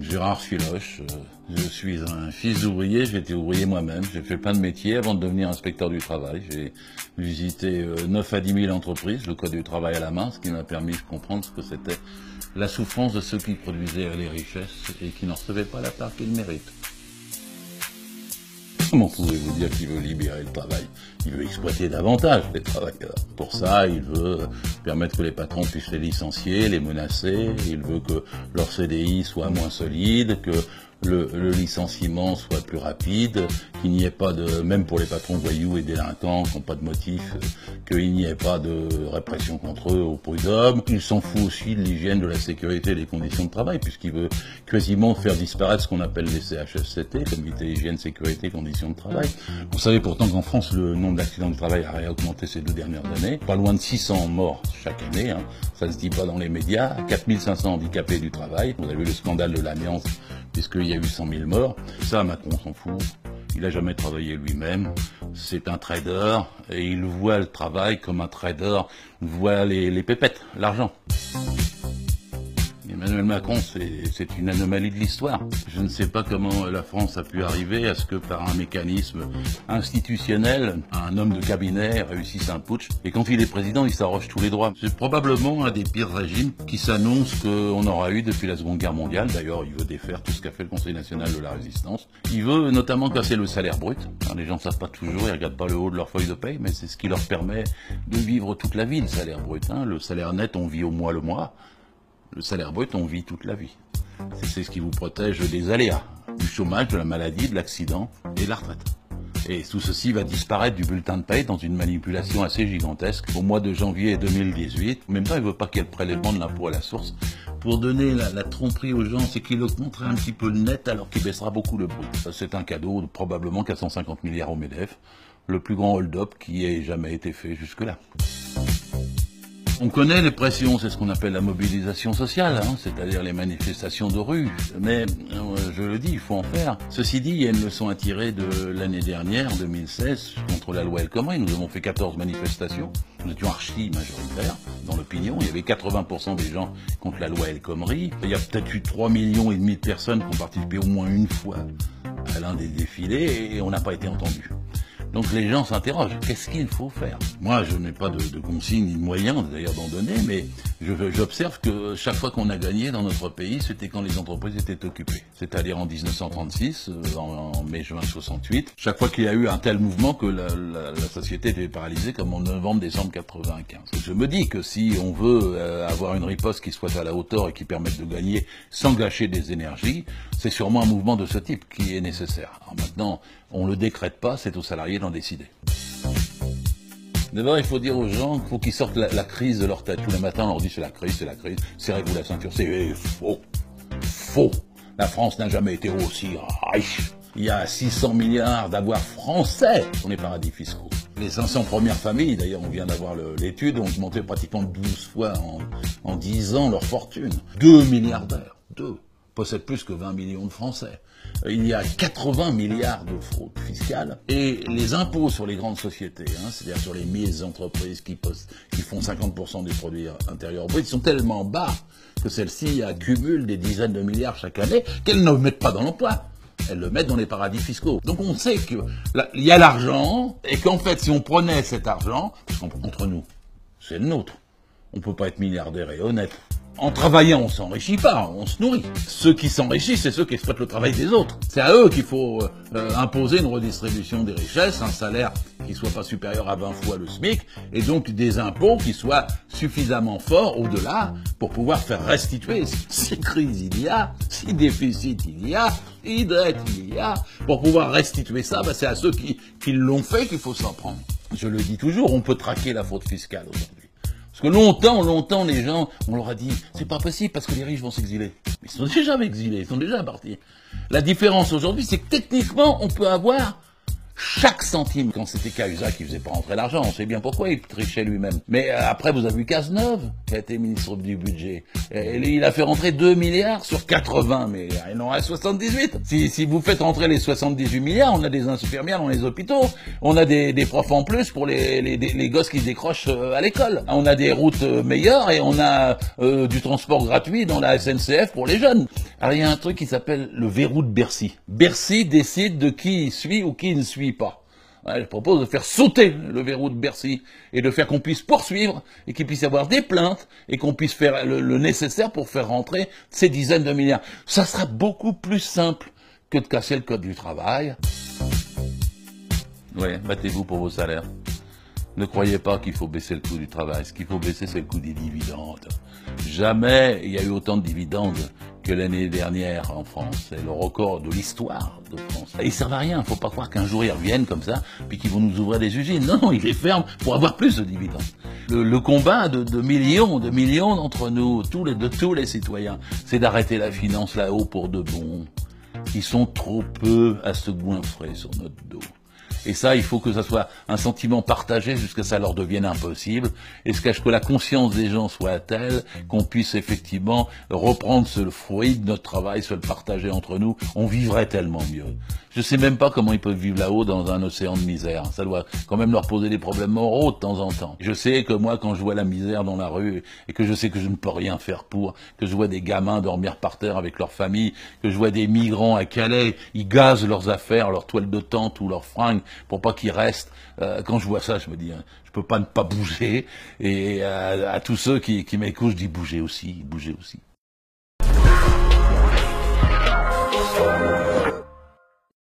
Gérard Filoche, je suis un fils d'ouvrier, j'ai été ouvrier moi-même, j'ai fait plein de métiers avant de devenir inspecteur du travail. J'ai visité 9 à 10 000 entreprises, le code du travail à la main, ce qui m'a permis de comprendre ce que c'était la souffrance de ceux qui produisaient les richesses et qui n'en recevaient pas la part qu'ils méritent. Comment pouvez-vous dire qu'il veut libérer le travail? Il veut exploiter davantage les travailleurs. Pour ça, il veut permettre que les patrons puissent les licencier, les menacer. Il veut que leur CDI soit moins solide, que le licenciement soit plus rapide, qu'il n'y ait pas de, même pour les patrons voyous et délinquants qui n'ont pas de motif, qu'il n'y ait pas de répression contre eux au prud'homme. Il s'en fout aussi de l'hygiène, de la sécurité et des conditions de travail, puisqu'il veut quasiment faire disparaître ce qu'on appelle les CHSCT, Comité Hygiène, Sécurité, Conditions de Travail. Vous savez pourtant qu'en France, le nombre d'accidents du travail a augmenté ces 2 dernières années. Pas loin de 600 morts chaque année, hein. Ça se dit pas dans les médias. 4500 handicapés du travail. Vous avez vu le scandale de l'amiante, puisqu'il y a eu 100 000 morts. Ça, Macron s'en fout. Il n'a jamais travaillé lui-même. C'est un trader et il voit le travail comme un trader voit les pépettes, l'argent. Emmanuel Macron, c'est une anomalie de l'histoire. Je ne sais pas comment la France a pu arriver à ce que par un mécanisme institutionnel, un homme de cabinet réussisse un putsch. Et quand il est président, il s'arroge tous les droits. C'est probablement un des pires régimes qui s'annonce qu'on aura eu depuis la Seconde Guerre mondiale. D'ailleurs, il veut défaire tout ce qu'a fait le Conseil national de la résistance. Il veut notamment casser le salaire brut. Alors, les gens ne savent pas toujours, ils regardent pas le haut de leur feuille de paye, mais c'est ce qui leur permet de vivre toute la vie, le salaire brut. Hein. Le salaire net, on vit au mois le mois. Le salaire brut, on vit toute la vie. C'est ce qui vous protège des aléas, du chômage, de la maladie, de l'accident et de la retraite. Et tout ceci va disparaître du bulletin de paye dans une manipulation assez gigantesque. Au mois de janvier 2018, en même temps, il ne veut pas qu'il y ait le prélèvement de l'impôt à la source. Pour donner la tromperie aux gens, c'est qu'il augmenterait un petit peu le net alors qu'il baissera beaucoup le brut. C'est un cadeau de probablement 450 milliards au MEDEF, le plus grand hold-up qui ait jamais été fait jusque-là. On connaît les pressions, c'est ce qu'on appelle la mobilisation sociale, hein, c'est-à-dire les manifestations de rue. Mais, je le dis, il faut en faire. Ceci dit, il y a une leçon à tirer de l'année dernière, 2016, contre la loi El Khomri. Nous avons fait 14 manifestations. Nous étions archi majoritaires dans l'opinion. Il y avait 80% des gens contre la loi El Khomri. Il y a peut-être eu 3,5 millions de personnes qui ont participé au moins une fois à l'un des défilés et on n'a pas été entendus. Donc les gens s'interrogent, qu'est-ce qu'il faut faire? Moi, je n'ai pas de consigne ni de moyens d'ailleurs d'en donner, mais j'observe que chaque fois qu'on a gagné dans notre pays, c'était quand les entreprises étaient occupées. C'est-à-dire en 1936, en mai-juin 68, chaque fois qu'il y a eu un tel mouvement que la société était paralysée comme en novembre-décembre 95. Je me dis que si on veut avoir une riposte qui soit à la hauteur et qui permette de gagner sans gâcher des énergies, c'est sûrement un mouvement de ce type qui est nécessaire. Alors maintenant, on ne le décrète pas, c'est aux salariés d'en décider. D'abord, il faut dire aux gens qu'il faut qu'ils sortent la crise de leur tête. Tous les matins, on leur dit c'est la crise, serrez-vous la ceinture. C'est faux. Faux. La France n'a jamais été aussi riche. Il y a 600 milliards d'avoirs français dans les paradis fiscaux. Les 500 premières familles, d'ailleurs, on vient d'avoir l'étude, ont augmenté pratiquement 12 fois en 10 ans leur fortune. 2 milliardaires. 2. Possèdent plus que 20 millions de Français. Il y a 80 milliards de fraude fiscale et les impôts sur les grandes sociétés, hein, c'est-à-dire sur les 1000 entreprises qui font 50% du produit intérieur brut, sont tellement bas que celles-ci accumulent des dizaines de milliards chaque année qu'elles ne le mettent pas dans l'emploi. Elles le mettent dans les paradis fiscaux. Donc on sait qu'il y a l'argent et qu'en fait si on prenait cet argent, parce qu'entre nous, c'est le nôtre, on ne peut pas être milliardaire et honnête. En travaillant, on s'enrichit pas, on se nourrit. Ceux qui s'enrichissent, c'est ceux qui exploitent le travail des autres. C'est à eux qu'il faut imposer une redistribution des richesses, un salaire qui soit pas supérieur à 20 fois le SMIC, et donc des impôts qui soient suffisamment forts au-delà pour pouvoir faire restituer, si crise il y a, si déficit il y a, si dette il y a, pour pouvoir restituer ça, c'est à ceux qui l'ont fait qu'il faut s'en prendre. Je le dis toujours, on peut traquer la fraude fiscale aujourd'hui. Parce que longtemps, les gens, on leur a dit, c'est pas possible parce que les riches vont s'exiler. Mais ils sont déjà exilés, ils sont déjà partis. La différence aujourd'hui, c'est que techniquement, on peut avoir chaque centime. Quand c'était Cahuzac qui faisait pas rentrer l'argent, on sait bien pourquoi, il trichait lui-même. Mais après, vous avez vu Cazeneuve, qui a été ministre du budget. Et il a fait rentrer 2 milliards sur 80, mais il en reste 78. Si vous faites rentrer les 78 milliards, on a des infirmières dans les hôpitaux, on a des profs en plus pour les gosses qui décrochent à l'école. On a des routes meilleures et on a du transport gratuit dans la SNCF pour les jeunes. Alors il y a un truc qui s'appelle le verrou de Bercy. Bercy décide de qui il suit ou qui il ne suit pas. Ouais, je propose de faire sauter le verrou de Bercy et de faire qu'on puisse poursuivre et qu'il puisse y avoir des plaintes et qu'on puisse faire le nécessaire pour faire rentrer ces dizaines de milliards. Ça sera beaucoup plus simple que de casser le code du travail. Ouais, battez-vous pour vos salaires. Ne croyez pas qu'il faut baisser le coût du travail. Ce qu'il faut baisser, c'est le coût des dividendes. Jamais il y a eu autant de dividendes que l'année dernière en France. C'est le record de l'histoire de France. Et ils servent à rien. Il ne faut pas croire qu'un jour ils reviennent comme ça, puis qu'ils vont nous ouvrir des usines. Non, ils les ferment pour avoir plus de dividendes. Le combat de millions d'entre nous, de tous les citoyens, c'est d'arrêter la finance là-haut pour de bon. Ils sont trop peu à se goinfrer sur notre dos. Et ça, il faut que ça soit un sentiment partagé jusqu'à ça leur devienne impossible, et ce que la conscience des gens soit telle qu'on puisse effectivement reprendre ce fruit de notre travail, se le partager entre nous. On vivrait tellement mieux. Je sais même pas comment ils peuvent vivre là-haut dans un océan de misère. Ça doit quand même leur poser des problèmes moraux de temps en temps. Je sais que moi, quand je vois la misère dans la rue, et que je sais que je ne peux rien faire pour, que je vois des gamins dormir par terre avec leur famille, que je vois des migrants à Calais, ils gazent leurs affaires, leurs toiles de tente ou leurs fringues, pour pas qu'ils restent. Quand je vois ça, je me dis, je peux pas ne pas bouger. Et à tous ceux qui m'écoutent, je dis bougez aussi, bougez aussi.